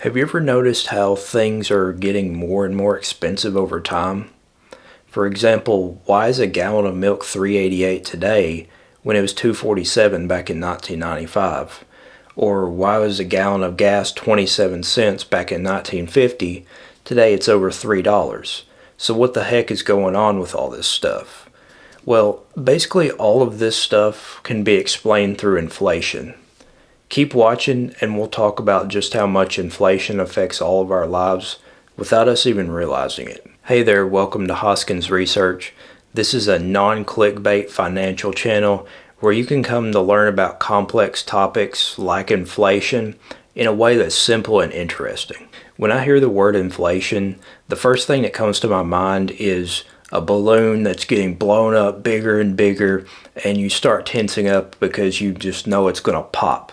Have you ever noticed how things are getting more and more expensive over time? For example, why is a gallon of milk $3.88 today when it was $2.47 back in 1995? Or why was a gallon of gas 27 cents back in 1950? Today it's over $3. So what the heck is going on with all this stuff? Well, basically all of this stuff can be explained through inflation. Keep watching and we'll talk about just how much inflation affects all of our lives without us even realizing it. Hey there, welcome to Hoskins Research. This is a non-clickbait financial channel where you can come to learn about complex topics like inflation in a way that's simple and interesting. When I hear the word inflation, the first thing that comes to my mind is a balloon that's getting blown up bigger and bigger, and you start tensing up because you just know it's going to pop.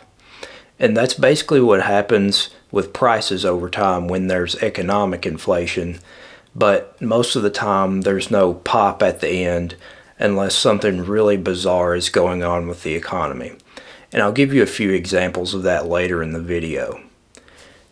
And that's basically what happens with prices over time when there's economic inflation. But most of the time there's no pop at the end unless something really bizarre is going on with the economy. And I'll give you a few examples of that later in the video.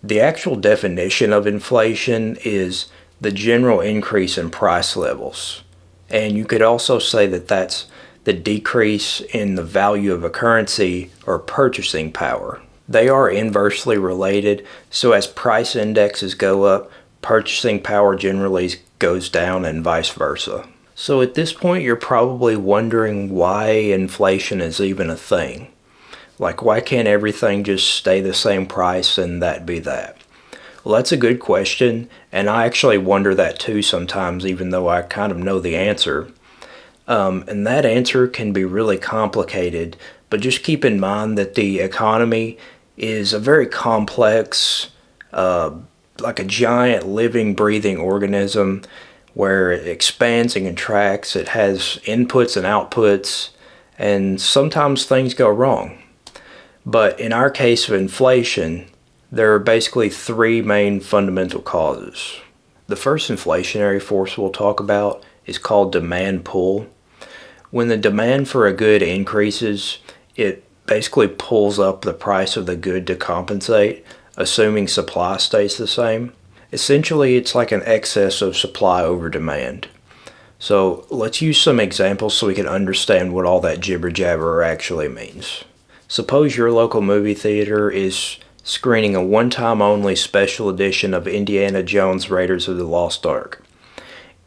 The actual definition of inflation is the general increase in price levels. And you could also say that that's the decrease in the value of a currency or purchasing power. They are inversely related, so as price indexes go up, purchasing power generally goes down and vice versa. So at this point you're probably wondering why inflation is even a thing. Like, why can't everything just stay the same price and that be that? Well, that's a good question, and I actually wonder that too sometimes, even though I kind of know the answer. And that answer can be really complicated, but just keep in mind that the economy is a very complex, like a giant living, breathing organism where it expands and contracts. It has inputs and outputs, and sometimes things go wrong. But in our case of inflation, there are basically three main fundamental causes. The first inflationary force we'll talk about is called demand pull. When the demand for a good increases, it basically pulls up the price of the good to compensate, assuming supply stays the same. Essentially, it's like an excess of supply over demand. So let's use some examples so we can understand what all that jibber jabber actually means. Suppose your local movie theater is screening a one-time only special edition of Indiana Jones Raiders of the Lost Ark.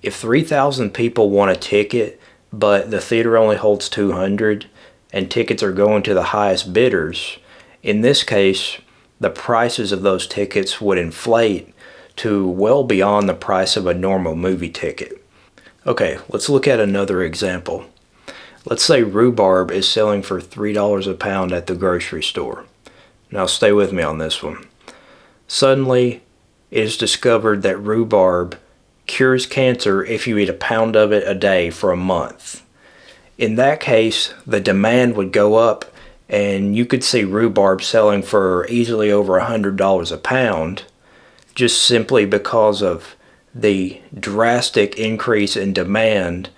If 3,000 people want a ticket, but the theater only holds 200, and tickets are going to the highest bidders, in this case, the prices of those tickets would inflate to well beyond the price of a normal movie ticket. Okay, let's look at another example. Let's say rhubarb is selling for $3 a pound at the grocery store. Now stay with me on this one. Suddenly, it is discovered that rhubarb cures cancer if you eat a pound of it a day for a month. In that case, the demand would go up and you could see rhubarb selling for easily over $100 a pound just simply because of the drastic increase in demand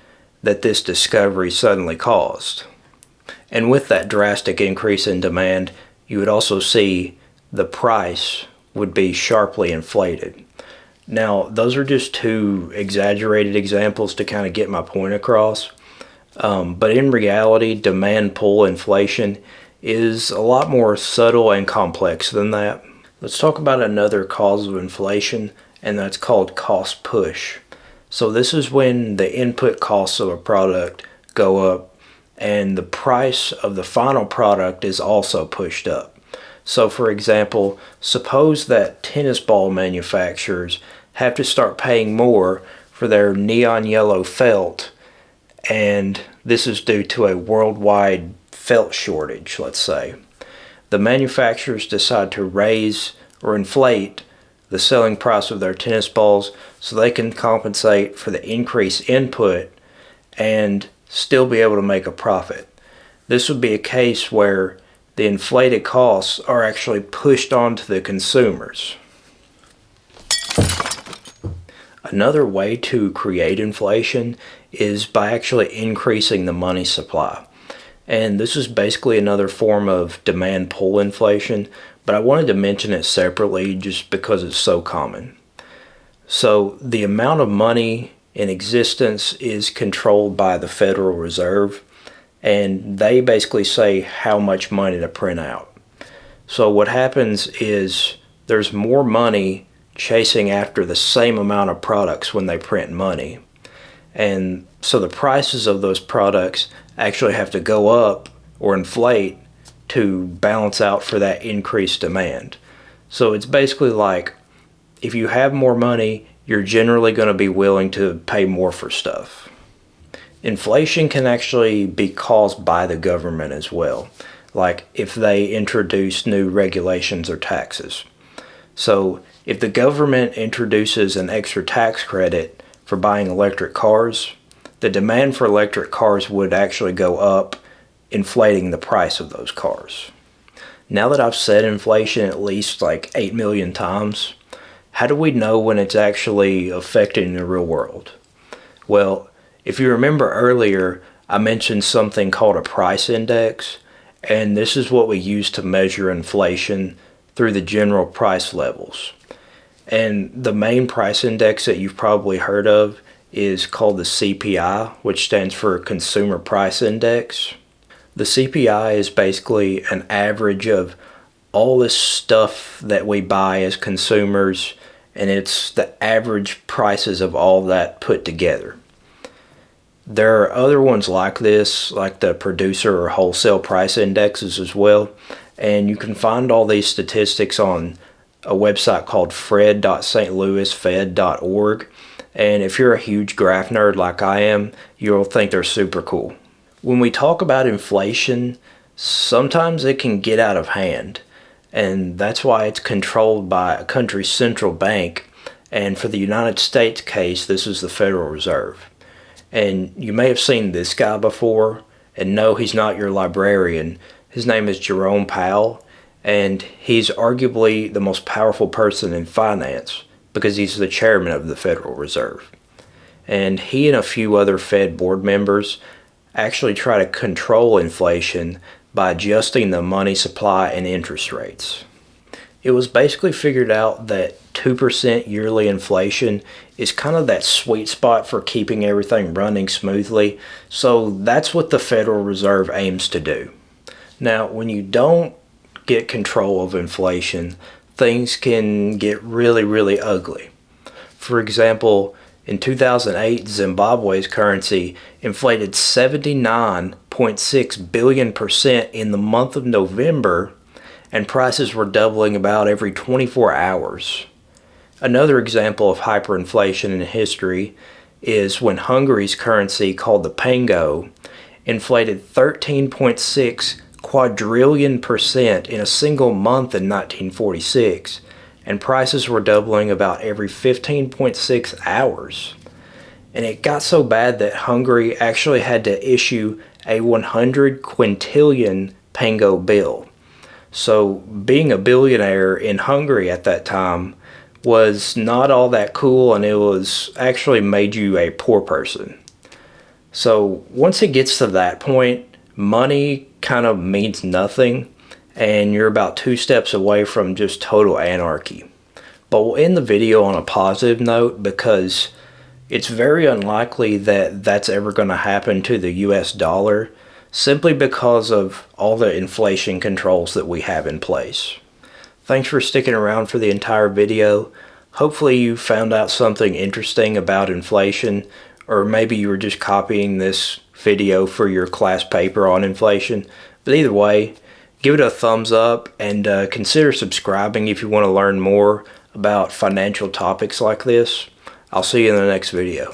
that this discovery suddenly caused. And with that drastic increase in demand, you would also see the price would be sharply inflated. Now, those are just two exaggerated examples to kind of get my point across. But in reality, demand pull inflation is a lot more subtle and complex than that. Let's talk about another cause of inflation, and that's called cost push. So this is when the input costs of a product go up and the price of the final product is also pushed up. So for example, suppose that tennis ball manufacturers have to start paying more for their neon yellow felt, and this is due to a worldwide felt shortage, let's say. The manufacturers decide to raise or inflate the selling price of their tennis balls so they can compensate for the increased input and still be able to make a profit. This would be a case where the inflated costs are actually pushed onto the consumers. Another way to create inflation is by actually increasing the money supply. And this is basically another form of demand pull inflation, but I wanted to mention it separately just because it's so common. So the amount of money in existence is controlled by the Federal Reserve, and they basically say how much money to print out. So what happens is there's more money chasing after the same amount of products when they print money. And so the prices of those products actually have to go up or inflate to balance out for that increased demand. So it's basically like if you have more money, you're generally going to be willing to pay more for stuff. Inflation can actually be caused by the government as well, like if they introduce new regulations or taxes. So if the government introduces an extra tax credit for buying electric cars, the demand for electric cars would actually go up, inflating the price of those cars. Now that I've said inflation at least like 8 million times, how do we know when it's actually affecting the real world? Well, if you remember earlier, I mentioned something called a price index, and this is what we use to measure inflation through the general price levels. And the main price index that you've probably heard of is called the CPI, which stands for Consumer Price Index. The CPI is basically an average of all this stuff that we buy as consumers, and it's the average prices of all that put together. There are other ones like this, like the producer or wholesale price indexes as well, and you can find all these statistics on a website called fred.stlouisfed.org, and if you're a huge graph nerd like I am, you'll think they're super cool. When we talk about inflation, sometimes it can get out of hand, and that's why it's controlled by a country's central bank, and for the United States case, this is the Federal Reserve. And you may have seen this guy before, and no, he's not your librarian. His name is Jerome Powell, and he's arguably the most powerful person in finance because he's the chairman of the Federal Reserve. And he and a few other Fed board members actually try to control inflation by adjusting the money supply and interest rates. It was basically figured out that 2% yearly inflation is kind of that sweet spot for keeping everything running smoothly, so that's what the Federal Reserve aims to do. Now, when you don't get control of inflation, things can get really, really ugly. For example, in 2008, Zimbabwe's currency inflated 79.6 billion% in the month of November, and prices were doubling about every 24 hours. Another example of hyperinflation in history is when Hungary's currency, called the pango, inflated 13.6 quadrillion% in a single month in 1946, and prices were doubling about every 15.6 hours. And it got so bad that Hungary actually had to issue a 100 quintillion pango bill. So being a billionaire in Hungary at that time was not all that cool, and it was actually made you a poor person. So once it gets to that point, money kind of means nothing, and you're about 2 steps away from just total anarchy. But we'll end the video on a positive note because it's very unlikely that that's ever going to happen to the US dollar, simply because of all the inflation controls that we have in place. Thanks for sticking around for the entire video. Hopefully you found out something interesting about inflation, or maybe you were just copying this video for your class paper on inflation. But either way, give it a thumbs up and consider subscribing if you want to learn more about financial topics like this. I'll see you in the next video.